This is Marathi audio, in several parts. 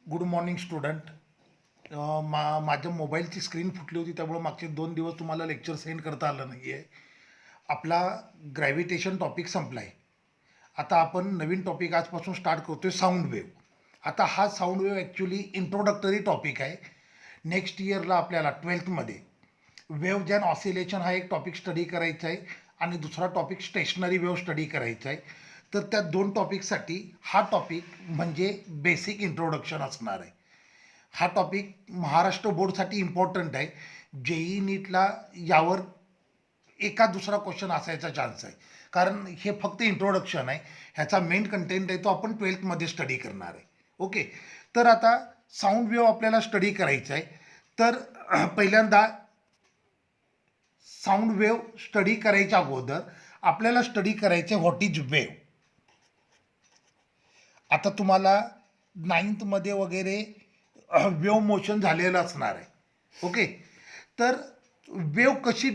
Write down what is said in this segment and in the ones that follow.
Good morning student. माझ्या मोबाईलची स्क्रीन फुटली होती, त्यामुळे मागचे 2 दिवस तुम्हाला लेक्चर सेंड करता आलं नाही आहे. आपला ग्रॅव्हिटेशन टॉपिक संपला आहे. आता आपण नवीन टॉपिक आजपासून स्टार्ट करतो आहे, साऊंड वेव्ह. आता हा sound wave actually introductory topic आहे. नेक्स्ट इयरला आपल्याला 12th मध्ये वेव्ह जॅन ऑसिलेशन हा एक टॉपिक स्टडी करायचा आहे आणि दुसरा टॉपिक स्टेशनरी वेव्ह स्टडी करायचा आहे. तर त्या दोन टॉपिकसाठी हा टॉपिक म्हणजे बेसिक इंट्रोडक्शन असणार आहे. हा टॉपिक महाराष्ट्र बोर्डसाठी इम्पॉर्टंट आहे. जेई नीटला यावर एका दुसरा क्वेश्चन असायचा चान्स आहे, कारण हे फक्त इंट्रोडक्शन आहे. ह्याचा मेन कंटेंट आहे तो आपण 12th मध्ये स्टडी करणार आहे. ओके, तर आता साऊंड वेव्ह आपल्याला स्टडी करायचं आहे. तर पहिल्यांदा साऊंड वेव्ह स्टडी करायच्या अगोदर आपल्याला स्टडी करायचे व्हॉट इज वेव्ह. आता तुम्हाला 9th मध्ये वगैरे वेव्ह मोशन झालेलं असणार आहे. ओके, तर वेव्ह कशी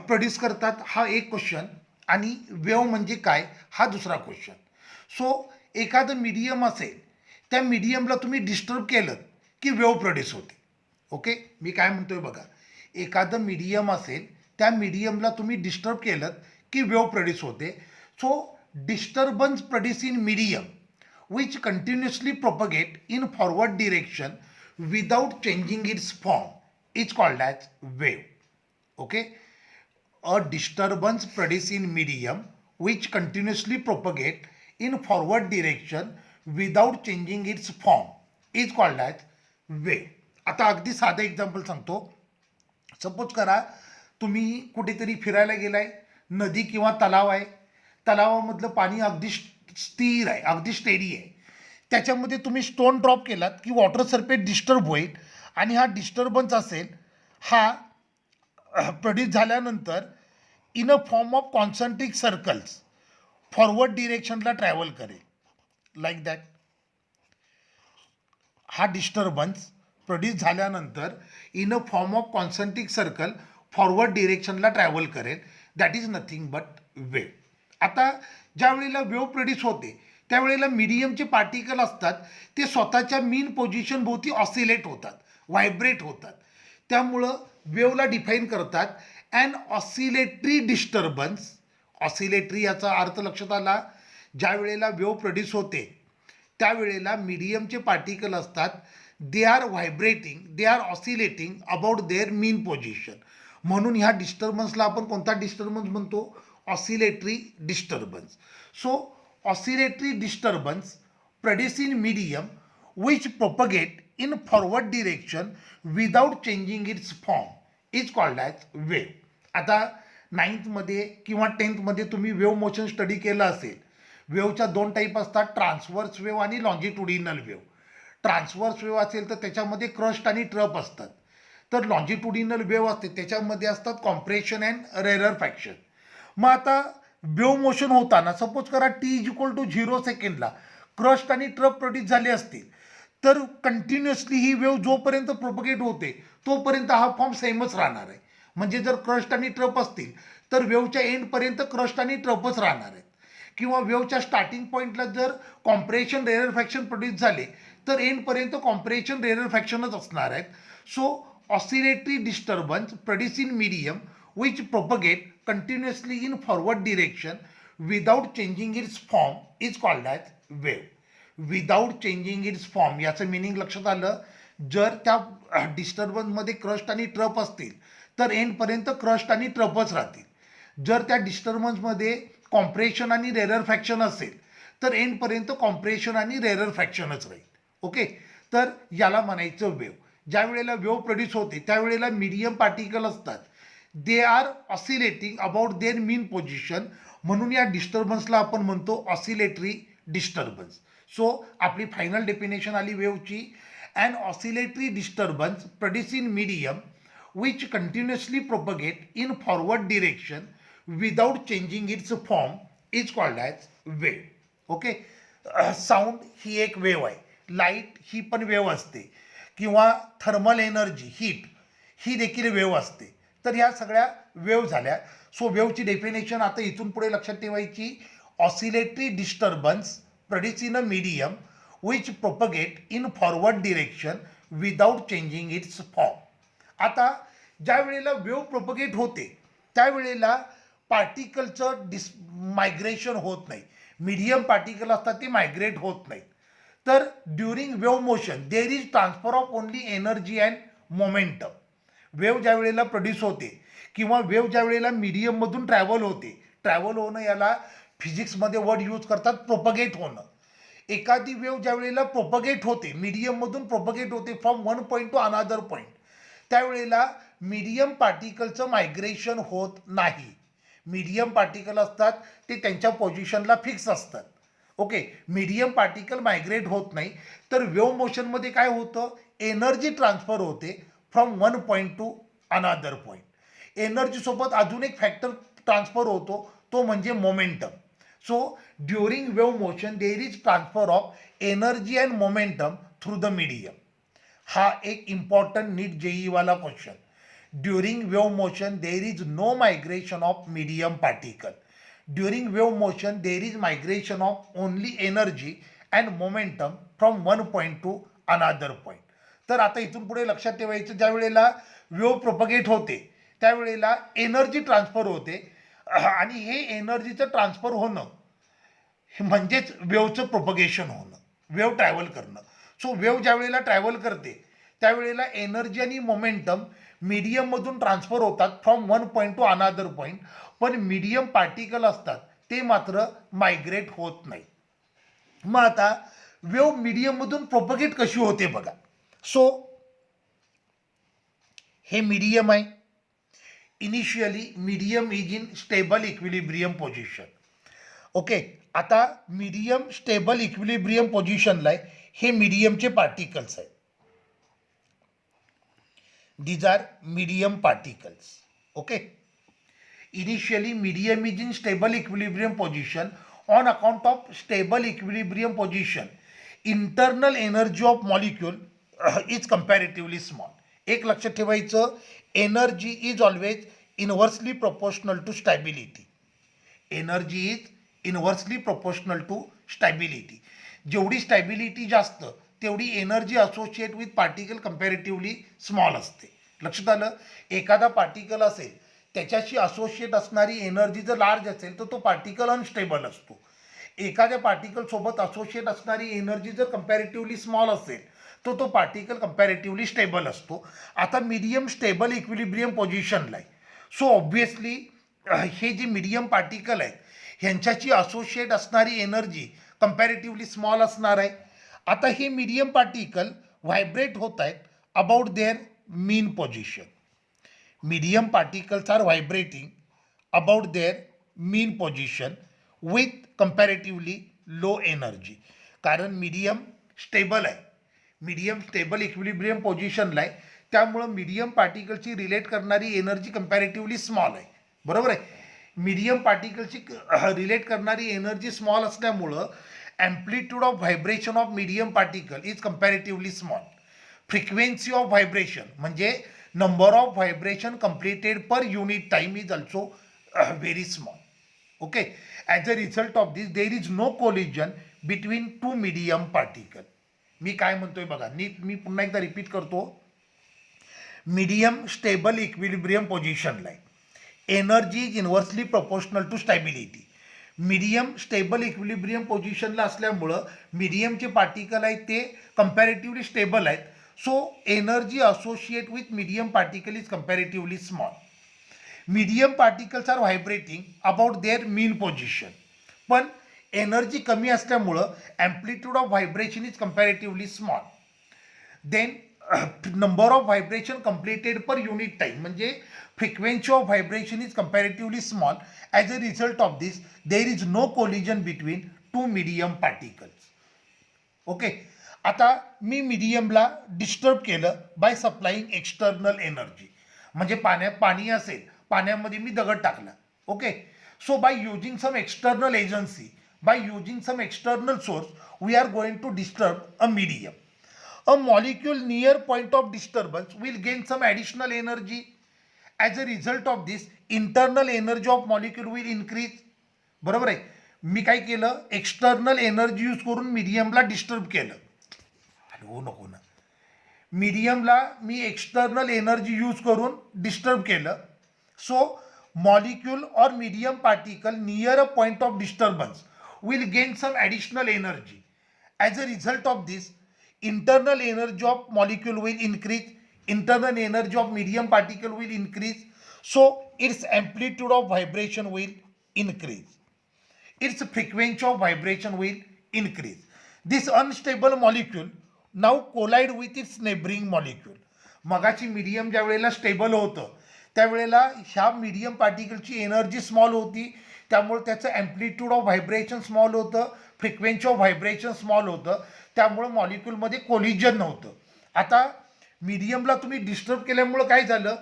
प्रोड्यूस करतात हा एक क्वेश्चन, आणि वेव्ह म्हणजे काय हा दुसरा क्वेश्चन. सो एखादं मीडियम असेल, त्या मीडियमला तुम्ही डिस्टर्ब केलं की वेव्ह प्रोड्यूस होते. ओके, मी काय म्हणतोय बघा. एखादं मीडियम असेल, त्या मीडियमला तुम्ही डिस्टर्ब केलं की वेव्ह प्रोड्यूस होते. So disturbance produce in medium which continuously propagate in forward direction without changing its form is called as wave. Okay, a disturbance produced in medium which continuously propagate in forward direction without changing its form is called as wave. आता अगदी साधं एक्झाम्पल सांगतो. सपोज करा तुम्ही कुठेतरी फिरायला गेलाय, नदी किंवा तलाव आहे. तलावामधलं पाणी अगदी स्थिर आहे, अगदी स्टेडी आहे. त्याच्यामध्ये तुम्ही स्टोन ड्रॉप केलात की वॉटर सरफेस डिस्टर्ब होईल, आणि हा डिस्टर्बन्स असेल हा प्रोड्यूस झाल्यानंतर in a form of concentric circles forward डिरेक्शनला ट्रॅव्हल करेल, लाईक दॅट. हा डिस्टर्बन्स प्रोड्यूस झाल्यानंतर in a form of concentric circle forward डिरेक्शनला ट्रॅव्हल करेल. That is nothing but wave. आता ज्या वेळेला वेव्ह प्रोड्यूस होते त्यावेळेला मीडियमचे पार्टिकल असतात, ते स्वतःच्या मीन पोझिशन भोवती ऑसिलेट होतात, व्हायब्रेट होतात. त्यामुळं वेव्हला डिफाईन करतात अँड ऑसिलेटरी डिस्टर्बन्स. ऑसिलेटरी याचा अर्थ लक्षात आला. ज्या वेळेला वेव्ह प्रोड्यूस होते त्यावेळेला मीडियमचे पार्टिकल असतात, they R vibrating, they are oscillating about there mean position. म्हणून ह्या डिस्टर्बन्सला आपण कोणता डिस्टर्बन्स म्हणतो? Oscillatory disturbance. So oscillatory disturbance produce in medium which propagate in forward direction without changing its form is called as wave. आता 9th मध्ये किंवा 10th मध्ये तुम्ही वेव्ह मोशन स्टडी केलं असेल. वेव्हच्या दोन टाईप असतात, ट्रान्सवर्स वेव्ह आणि लॉन्जिट्युडिनल वेव्ह. ट्रान्सवर्स वेव्ह असेल तर त्याच्यामध्ये क्रस्ट आणि ट्रप असतात. तर लॉन्जिट्युडिनल वेव्ह असते त्याच्यामध्ये असतात कॉम्प्रेशन अँड रेररफॅक्शन. मग आता वेव्ह मोशन होताना सपोज करा t=0 सेकंडला क्रस्ट आणि ट्रप प्रोड्यूस झाले असतील, तर कंटिन्युअसली ही वेव्ह जोपर्यंत प्रोपगेट होते तोपर्यंत हा फॉर्म सेमच राहणार आहे. म्हणजे जर क्रस्ट आणि ट्रप असतील तर वेव्हच्या एंडपर्यंत क्रस्ट आणि ट्रपच राहणार आहेत. किंवा वेव्हच्या स्टार्टिंग पॉईंटला जर कॉम्प्रेशन रेररफॅक्शन प्रोड्यूस झाले तर एंडपर्यंत कॉम्प्रेशन रेररफॅक्शनच असणार आहेत. So oscillatory disturbance produce in medium which propagate continuously in forward direction without changing its form is called as wave. Without changing its form याचं मिनिंग लक्षात आलं. जर त्या डिस्टर्बन्समध्ये क्रस्ट आणि ट्रप असतील तर एंडपर्यंत क्रस्ट आणि ट्रपच राहतील. जर त्या डिस्टर्बन्समध्ये कॉम्प्रेशन आणि रेररफॅक्शन असेल तर एंडपर्यंत कॉम्प्रेशन आणि रेररफॅक्शनच राहील. ओके, तर याला म्हणायचं वेव्ह. ज्या वेळेला वेव्ह प्रोड्यूस होते त्यावेळेला मीडियम पार्टिकल असतात, they are oscillating about there mean position. म्हणून या डिस्टर्बन्सला आपण म्हणतो ऑसिलेटरी डिस्टर्बन्स. सो आपली फायनल डेफिनेशन आली वेव्हची. And oscillatory disturbance produce in medium which continuously propagate in forward direction without changing its form is called as wave. Okay, sound ही एक वेव्ह आहे. लाईट ही पण वेव्ह असते, किंवा थर्मल एनर्जी हीट ही देखील वेव्ह असते. तर ह्या सगळ्या वेव्ह झाल्या. सो वेव्हची डेफिनेशन आता इथून पुढे लक्षात ठेवायची. Oscillatory disturbance produce in a medium which propagate in forward direction without changing its form. आता ज्या वेळेला वेव्ह प्रोपगेट होते त्यावेळेला पार्टिकलचं मायग्रेशन होत नाही. मीडियम पार्टिकल असतात ते मायग्रेट होत नाहीत. तर during wave motion there is transfer of only energy and momentum. Wave ज्या वेळेला प्रोड्यूस होते किंवा वेव्ह ज्या वेळेला मीडियममधून ट्रॅव्हल होते, ट्रॅव्हल होणं याला फिजिक्समध्ये वर्ड यूज करतात प्रोपगेट होणं. एखादी वेव्ह ज्या वेळेला प्रोपगेट होते, मीडियममधून प्रोपगेट होते from one point to another point, त्यावेळेला मीडियम पार्टिकलचं मायग्रेशन होत नाही. मीडियम पार्टिकल असतात ते त्यांच्या पोझिशनला फिक्स असतात. ओके, मीडियम पार्टिकल मायग्रेट होत नाही. तर वेव्ह मोशनमध्ये काय होतं, एनर्जी ट्रान्सफर होते from one point to another point. एनर्जीसोबत अजून एक फॅक्टर ट्रान्सफर होतो, तो म्हणजे momentum. So during wave motion there is transfer of energy and momentum through the medium. हा एक इम्पॉर्टंट नीट जेईवाला question. During wave motion there is no migration of medium particle. During wave motion there is migration of only energy and momentum from one point to another point. तर आता इथून पुढे लक्षात ठेवायचं, ज्या वेळेला वेव्ह प्रोपगेट होते त्यावेळेला एनर्जी ट्रान्सफर होते आणि हे एनर्जीचं ट्रान्सफर होणं म्हणजेच वेव्हचं प्रोपगेशन होणं, वेव्ह ट्रॅव्हल करणं. सो वेव्ह ज्या वेळेला ट्रॅव्हल करते त्यावेळेला एनर्जी आणि मोमेंटम मीडियममधून ट्रान्सफर होतात from one point to another point. पण मीडियम पार्टिकल असतात ते मात्र मायग्रेट होत नाही. मग आता वेव्ह मीडियममधून प्रोपगेट कशी होते बघा. सो हे मीडियम आहे. Initially medium is in stable equilibrium position. Okay, आता मीडियम स्टेबल इक्विलिब्रियम पोझिशनला आहे. हे मीडियमचे पार्टिकल्स आहेत. these are medium particles. Okay, initially medium is in stable equilibrium position. On account of stable equilibrium position, internal energy of molecule is comparatively small. एक लक्षात ठेवायचं, energy is always inversely proportional to stability. Energy is inversely proportional to stability. जेवढी स्टॅबिलिटी जास्त तेवढी energy associate with particle comparatively small असते. लक्षात आलं. एखादा पार्टिकल असेल त्याच्याशी असोसिएट असणारी एनर्जी जर लार्ज असेल तर तो पार्टिकल अनस्टेबल असतो. एखाद्या पार्टिकलसोबत असोसिएट असणारी एनर्जी जर कंपॅरेटिव्हली स्मॉल असेल तर तो पार्टिकल कंपॅरेटिव्हली स्टेबल असतो. आता मीडियम स्टेबल इक्विलिब्रियम पोझिशनला आहे. सो ऑब्व्हियसली हे जे मीडियम पार्टिकल आहेत ह्यांच्याशी असोसिएट असणारी एनर्जी कंपॅरेटिव्हली स्मॉल असणार आहे. आता हे मीडियम पार्टिकल व्हायब्रेट होत आहेत about there mean position. Medium particles are vibrating about there mean position with comparatively low energy. कारण मीडियम स्टेबल आहे, मीडियम स्टेबल इक्विलिब्रियम पोझिशनला आहे, त्यामुळं मीडियम पार्टिकलची रिलेट करणारी एनर्जी कंपॅरेटिव्हली स्मॉल आहे. बरोबर आहे. मीडियम पार्टिकलची रिलेट करणारी एनर्जी स्मॉल असल्यामुळं amplitude of vibration of medium particle is comparatively small. Frequency of vibration म्हणजे number of vibration completed per unit time is also very small. Okay, as a result of this there is no collision between two medium particle. मी काय म्हणतोय बघा नीट, मी पुन्हा एकदा रिपीट करतो. मीडियम स्टेबल इक्विलिब्रियम पोझिशनला आहे. Energy is inversely proportional to stability. Medium stable equilibrium पोझिशनला असल्यामुळं मीडियमचे पार्टिकल आहेत ते कंपॅरेटिव्हली स्टेबल आहेत. So energy associate with medium particle is comparatively small. Medium particles are vibrating about there mean position. पण एनर्जी कमी असल्यामुळं amplitude of vibration is comparatively small. Then number of vibration completed per unit time म्हणजे frequency of vibration is comparatively small. As a result of this there is no collision between two medium particles. Okay, आता मी मीडियमला डिस्टर्ब केलं बाय सप्लाईंग एक्सटर्नल एनर्जी. म्हणजे पाणी असेल, पाण्यामध्ये मी दगड टाकला. Okay, so by using some external agency, by using some external source we are going to disturb a medium. A molecule near point of disturbance will gain some additional energy. As a result of this, internal energy of molecule will increase. बरोबर आहे. मी काय केलं, एक्सटर्नल एनर्जी यूज करून मीडियमला डिस्टर्ब केलं. हो नको ना, मीडियमला मी एक्सटर्नल एनर्जी यूज करून डिस्टर्ब केलं. So molecule or medium particle near a point of disturbance will gain some additional energy. As a result of this, internal energy of molecule will increase, internal energy of medium particle will increase, so its amplitude of vibration will increase, its frequency of vibration will increase. This unstable molecule now collide with its neighboring molecule. मगाची मीडियम ज्या वेळेला स्टेबल होतं त्यावेळेला ह्या मीडियम पार्टिकलची एनर्जी स्मॉल होती, त्यामुळे त्याचं ॲम्प्लिट्यूड ऑफ व्हायब्रेशन स्मॉल होतं, फ्रिक्वेन्सी ऑफ व्हायब्रेशन स्मॉल होतं, त्यामुळे मॉलिक्यूलमध्ये कोलिजन नव्हतं. आता मीडियमला तुम्ही डिस्टर्ब केल्यामुळं काय झालं,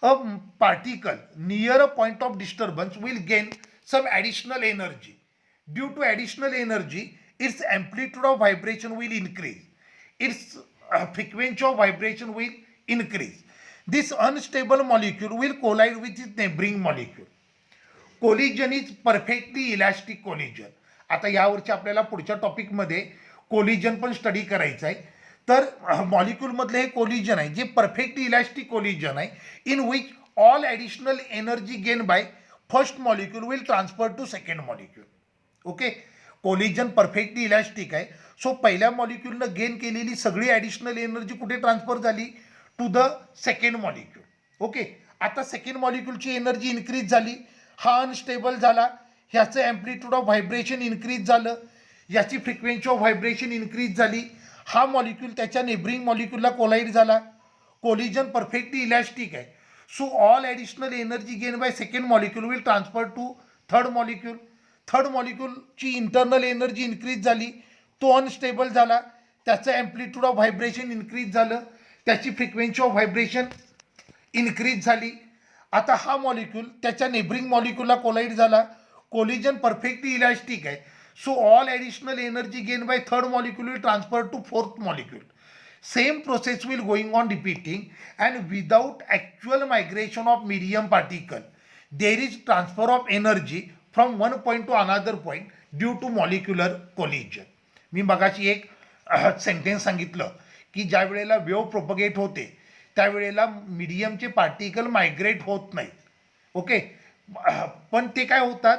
a particle near a point of disturbance will gain some additional energy. Due to additional energy its amplitude of vibration will increase, its frequency of vibration will increase. This unstable molecule will collide with its neighboring molecule. Collision is perfectly elastic collision. आता यावरच्या आपल्याला पुढच्या टॉपिकमध्ये कोलिजन पण स्टडी करायचं आहे. तर मॉलिक्यूलमधले हे कोलिजन आहे जे परफेक्टली इलॅस्टिक कोलिजन आहे, in which all additional energy gain by first molecule will transfer to second molecule. Okay, collision perfectly elastic आहे. सो पहिल्या मॉलिक्यूलनं गेन केलेली सगळी ॲडिशनल एनर्जी कुठे ट्रान्सफर झाली, to the second molecule. Okay, आता सेकंड मॉलिक्यूलची एनर्जी इन्क्रीज झाली, हा अनस्टेबल झाला, ह्याचं ॲम्प्लिट्यूड ऑफ व्हायब्रेशन इन्क्रीज झालं, याची फ्रिक्वेन्सी ऑफ व्हायब्रेशन इन्क्रीज झाली, हा मॉलिक्यूल त्याच्या नेबरिंग मॉलिक्यूलला कोलाईड झाला. कोलिजन परफेक्टली इलॅस्टिक आहे. So all additional energy gain by second molecule will transfer to third molecule. Third मॉलिक्यूलची इंटरनल एनर्जी इन्क्रीज झाली, तो अनस्टेबल झाला, त्याचं ॲम्प्लिट्यूड ऑफ व्हायब्रेशन इन्क्रीज झालं, त्याची फ्रिक्वेन्सी ऑफ व्हायब्रेशन इन्क्रीज झाली. आता हा मॉलिक्यूल त्याच्या नेबरिंग मॉलिक्यूलला कोलाईड झाला. कोलिजन परफेक्टली इलॅस्टिक आहे. So all additional energy gain by third molecule will transfer to fourth molecule. Same process will going on repeating, and without actual migration of medium particle, there is transfer of energy from one point to another point due to molecular collision. मी मगाशी एक सेंटेन्स सांगितलं की ज्या वेळेला वेव्ह प्रोपगेट होते त्यावेळेला मीडियमचे पार्टिकल मायग्रेट होत नाहीत. ओके, पण ते काय होतात,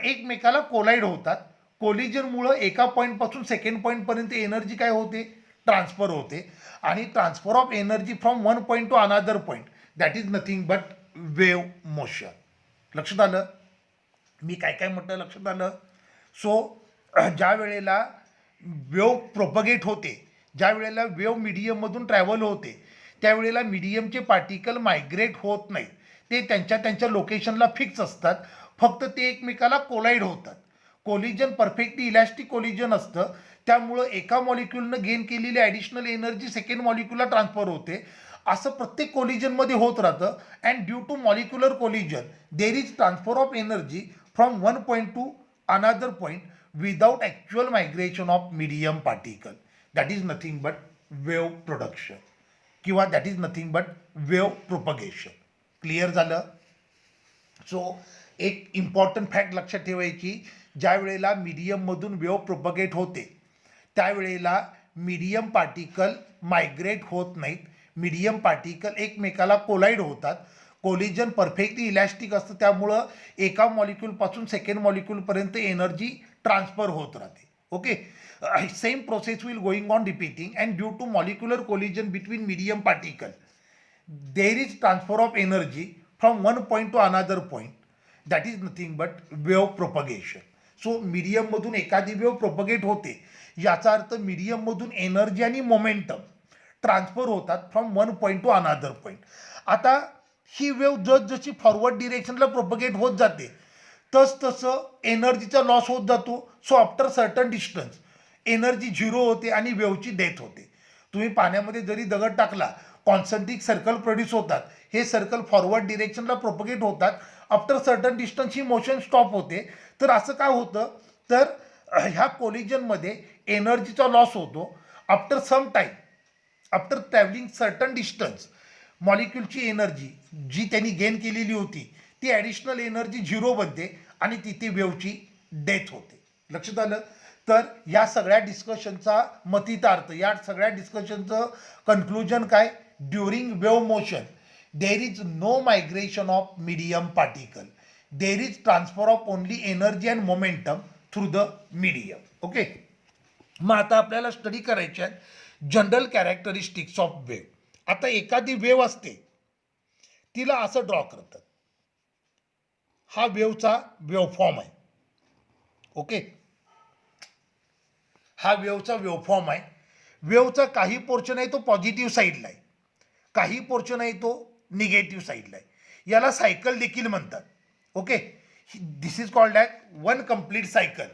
एकमेकाला कोलाईड होतात. कोलिजनमुळं एका पॉईंटपासून सेकंड पॉईंटपर्यंत एनर्जी काय होते, ट्रान्सफर होते. आणि transfer of energy from one point to another point, that is nothing but wave motion. लक्षात आलं मी काय काय म्हटलं, लक्षात आलं. सो ज्या वेळेला वेव्ह प्रोपगेट होते, ज्या वेळेला वेव्ह मीडियममधून ट्रॅव्हल होते त्यावेळेला मीडियमचे पार्टिकल मायग्रेट होत नाहीत, ते त्यांच्या त्यांच्या लोकेशनला फिक्स असतात, फक्त ते एकमेकाला कोलाईड होतात. कोलिजन परफेक्टली इलॅस्टिक कोलिजन असतं, त्यामुळं एका मॉलिक्यूलनं गेन केलेली ॲडिशनल एनर्जी सेकंड मॉलिक्यूलला ट्रान्सफर होते. असं प्रत्येक कोलिजनमध्ये होत राहतं. And due to molecular collision there is transfer of energy from one point to another point without actual migration of medium particle. That is nothing but wave production किंवा that is nothing but wave propagation. Clear झालं. सो एक इम्पॉर्टंट फॅक्ट लक्षात ठेवायची, ज्या वेळेला मीडियममधून वेव्ह प्रोपगेट होते त्यावेळेला मीडियम पार्टिकल मायग्रेट होत नाहीत, मीडियम पार्टिकल एकमेकाला कोलाईड होतात. कोलिजन परफेक्टली इलॅस्टिक असतं, त्यामुळं एका मॉलिक्यूलपासून सेकंड मॉलिक्यूलपर्यंत एनर्जी ट्रान्सफर होत राहते. Okay, same process will going on repeating, and due to molecular collision between medium particle there is transfer of energy from one point to another point, that is nothing but wave propagation. So मीडियममधून एखादी वेव्ह प्रोपगेट होते, याचा अर्थ मीडियममधून एनर्जी आणि मोमेंटम ट्रान्सफर होतात from one point to another point. आता ही वेव्ह जसजशी फॉरवर्ड डिरेक्शनला प्रोपगेट होत जाते तसं एनर्जीचा लॉस होत जातो. So after certain distance energy zero होते आणि वेव्हची डेथ होते. तुम्ही पाण्यामध्ये जरी दगड टाकला, कॉन्सन्ट्रिक सर्कल प्रोड्यूस होतात, हे सर्कल फॉरवर्ड डिरेक्शनला प्रोपगेट होतात. आफ्टर सर्टन डिस्टन्स ही मोशन स्टॉप होते. तर असं काय होतं, तर ह्या कोलिजनमध्ये एनर्जीचा लॉस होतो. After some time, after travelling certain distance, मॉलिक्यूलची एनर्जी जी त्यांनी गेन केलेली होती ती ॲडिशनल एनर्जी झिरो बनते आणि तिथे वेव्हची डेथ होते. लक्षात आलं. तर या सगळ्या डिस्कशनचा मतितार्थ, या सगळ्या डिस्कशनचं कन्क्लुजन काय? During wave motion there is no migration of medium particle, there is transfer of only energy and momentum through the medium. Okay. मग आता आपल्याला स्टडी करायचे आहे जनरल कॅरेक्टरिस्टिक्स ऑफ वेव्ह. आता एखादी वेव्ह असते, तिला असं ड्रॉ करतात. हा वेव्हचा वेव्हफॉर्म आहे. ओके. हा वेव्हचा वेव्हफॉर्म आहे. वेव्हचा काही पोर्शन आहे तो पॉझिटिव्ह साईडला आहे, काही पोर्शन आहे तो निगेटिव्ह साईडला आहे. याला सायकल देखील म्हणतात. Okay. This is called as one complete cycle.